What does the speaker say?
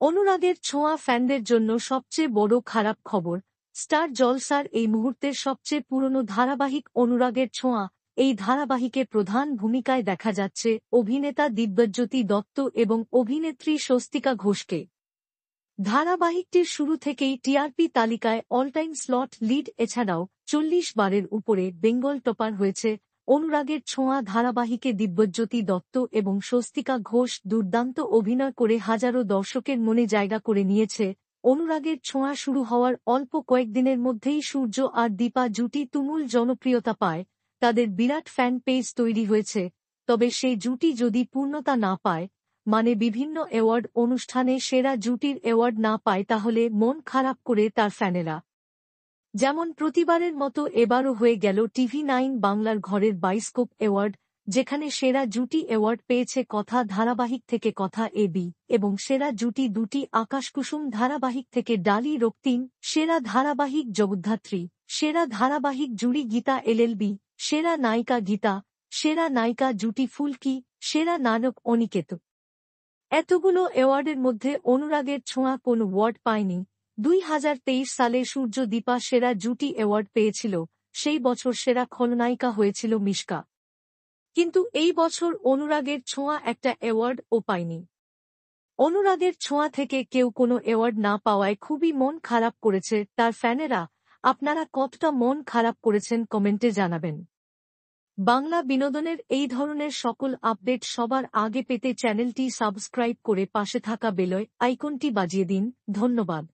অনুরাগের ছোঁয়া ফ্যানদের জন্য সবচেয়ে বড় খারাপ খবর। স্টার জলসার এই মুহূর্তের সবচেয়ে পুরনো ধারাবাহিক অনুরাগের ছোঁয়া, এই ধারাবাহিকে প্রধান ভূমিকায় দেখা যাচ্ছে অভিনেতা দিব্যজ্যোতি দত্ত এবং অভিনেত্রী স্বস্তিকা ঘোষকে। ধারাবাহিকটির শুরু থেকেই টিআরপি তালিকায় অল টাইম স্লট লিড, এছাড়াও 40 বারের উপরে বেঙ্গল টপার হয়েছে। অনুরাগের ছোঁয়া ধারাবাহিকে দিব্যজ্যোতি দত্ত এবং স্বস্তিকা ঘোষ দুর্দান্ত অভিনয় করে হাজারো দর্শকের মনে জায়গা করে নিয়েছে। অনুরাগের ছোঁয়া শুরু হওয়ার অল্প কয়েকদিনের মধ্যেই সূর্য আর দীপা জুটি তুমুল জনপ্রিয়তা পায়। তাদের বিরাট ফ্যান পেজ তৈরি হয়েছে। তবে সেই জুটি যদি পূর্ণতা না পায়, মানে বিভিন্ন অ্যাওয়ার্ড অনুষ্ঠানে সেরা জুটির অ্যাওয়ার্ড না পায়, তাহলে মন খারাপ করে তার ফ্যানেরা। যেমন প্রতিবারের মতো এবারও হয়ে গেল TV9 বাংলার ঘরের বাইস্কোপ অ্যাওয়ার্ড, যেখানে সেরা জুটি অ্যাওয়ার্ড পেয়েছে কথা ধারাবাহিক থেকে কথা এবি, এবং সেরা জুটি দুটি আকাশকুসুম ধারাবাহিক থেকে ডালি রক্তিম, সেরা ধারাবাহিক জগদ্ধাত্রী, সেরা ধারাবাহিক জুড়ি গীতা এলএলবি, সেরা নায়িকা গীতা, সেরা নায়িকা জুটি ফুলকি, সেরা নায়ক অনিকেত। এতগুলো অ্যাওয়ার্ডের মধ্যে অনুরাগের ছোঁয়া কোনো অ্যাওয়ার্ড পায়নি। 2023 সালে সূর্য দীপা সেরা জুটি অ্যাওয়ার্ড পেয়েছিল, সেই বছর সেরা খলনায়িকা হয়েছিল মিশকা। কিন্তু এই বছর অনুরাগের ছোঁয়া একটা অ্যাওয়ার্ডও পায়নি। অনুরাগের ছোঁয়া থেকে কেউ কোনো অ্যাওয়ার্ড না পাওয়ায় খুবই মন খারাপ করেছে তার ফ্যানেরা। আপনারা কতটা মন খারাপ করেছেন কমেন্টে জানাবেন। বাংলা বিনোদনের এই ধরনের সকল আপডেট সবার আগে পেতে চ্যানেলটি সাবস্ক্রাইব করে পাশে থাকা বেল আইকনটি বাজিয়ে দিন। ধন্যবাদ।